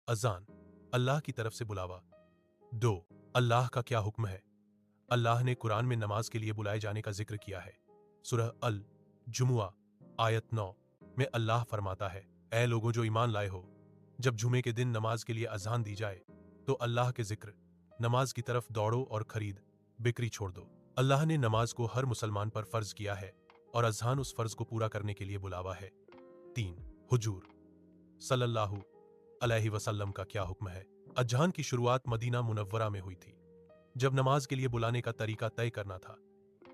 अजान, अल्लाह की तरफ से बुलावा। 2. अल्लाह का क्या हुक्म है। अल्लाह ने कुरान में नमाज के लिए बुलाए जाने का जिक्र किया है। सूरह अल जुमुआ आयत 9 में अल्लाह फरमाता है, ऐ लोगों जो ईमान लाए हो, जब जुमे के दिन नमाज के लिए अजान दी जाए तो अल्लाह के जिक्र नमाज की तरफ दौड़ो और खरीद बिक्री छोड़ दो। अल्लाह ने नमाज को हर मुसलमान पर फर्ज किया है और अजान उस फर्ज को पूरा करने के लिए बुलावा है। 3. हुजूर सल्लल्लाहु अलैहि वसल्लम का क्या हुक्म है। अजान की शुरुआत मदीना मुनव्वरा में हुई थी। जब नमाज के लिए बुलाने का तरीका तय करना था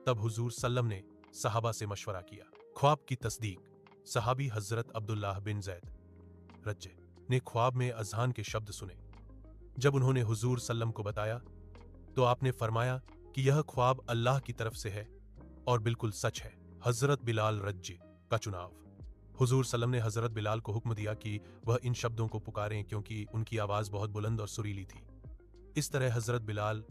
तब हुजूर सल्लम ने सहाबा से मशवरा किया। ख्वाब की तस्दीक, सहाबी हजरत अब्दुल्लाह बिन जैद रज्जे ने ख्वाब में अजान के शब्द सुने। जब उन्होंने हुजूर सल्लम को बताया तो आपने फरमाया कि यह ख्वाब अल्लाह की तरफ से है और बिल्कुल सच है। हजरत बिलाल रज्जे का चुनाव। हुजूर सल्लम ने हजरत बिलाल को हुक्म दिया कि वह इन शब्दों को पुकारें क्योंकि उनकी आवाज बहुत बुलंद और सुरीली थी। इस तरह हजरत बिलाल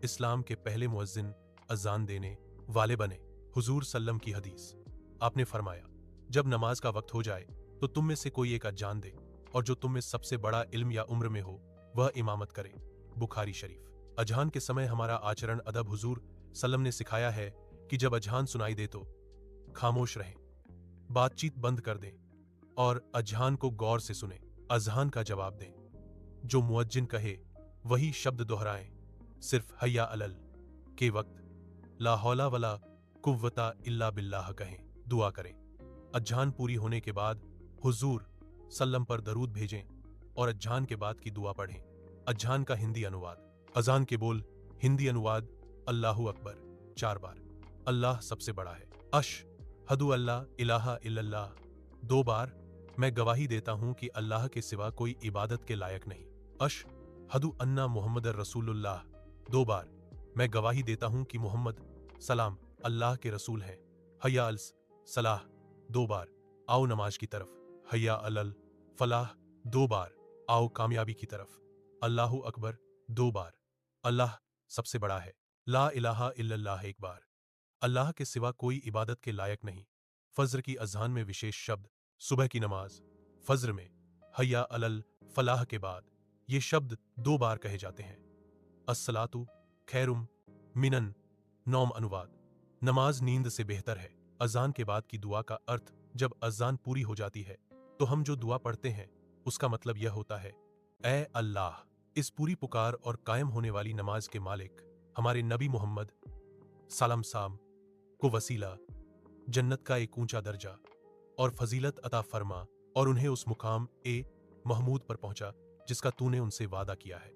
इस्लाम के पहले मुअज्जिन अजान देने वाले बने। हुजूर सल्लम की हदीस, आपने फरमाया, जब नमाज का वक्त हो जाए तो तुम में से कोई एक अजान दे और जो तुम में सबसे बड़ा इल्म या उम्र में हो वह इमामत करे। बुखारी शरीफ। अजान के समय हमारा आचरण अदब। हुजूर सल्लम ने सिखाया है कि जब अजान सुनाई दे तो खामोश रहें, बातचीत बंद कर दें और अजान को गौर से सुने। अजान का जवाब दें, जो मुअज्जिन कहे वही शब्द दोहराएं। सिर्फ हय्या अलल के वक्त ला हौला वला कुव्वता इल्ला बिल्लाह कहें। दुआ करें। अजान पूरी होने के बाद हुजूर सल्लम पर दरूद भेजें और अजान के बाद की दुआ पढ़ें। अजान का हिंदी अनुवाद। अजान के बोल। हिंदी अनुवाद, अल्लाहु अकबर 4 बार, अल्लाह सबसे बड़ा है। अशहदु अल्ला इलाहा इल्लल्लाह 2 बार, मैं गवाही देता हूं कि अल्लाह के सिवा कोई इबादत के लायक नहीं। अशहदु अन्ना मुहम्मदर रसूलुल्लाह 2 बार, मैं गवाही देता हूं कि मोहम्मद सलाम अल्लाह के रसूल हैं। हय्या अल सलाह 2 बार, आओ नमाज की तरफ। हय्या अलल फलाह 2 बार, आओ कामयाबी की तरफ। अल्लाहु अकबर 2 बार, अल्लाह सबसे बड़ा है। ला इलाहा इल्लल्लाह 1 बार, अल्लाह के सिवा कोई इबादत के लायक नहीं। फज्र की अज़ान में विशेष शब्द। सुबह की नमाज फज्र में हय्या अलल फलाह के बाद ये शब्द 2 बार कहे जाते हैं। अस्सलातु खैरुम मिनन नौम अनुवाद, नमाज नींद से बेहतर है। अजान के बाद की दुआ का अर्थ, जब अजान पूरी हो जाती है तो हम जो दुआ पढ़ते हैं उसका मतलब यह होता है, ऐ अल्लाह, इस पूरी पुकार और कायम होने वाली नमाज के मालिक, हमारे नबी मोहम्मद सलाम साम को वसीला, जन्नत का एक ऊंचा दर्जा और फजीलत अता फरमा और उन्हें उस मुकाम ए महमूद पर पहुंचा जिसका तूने उनसे वादा किया है।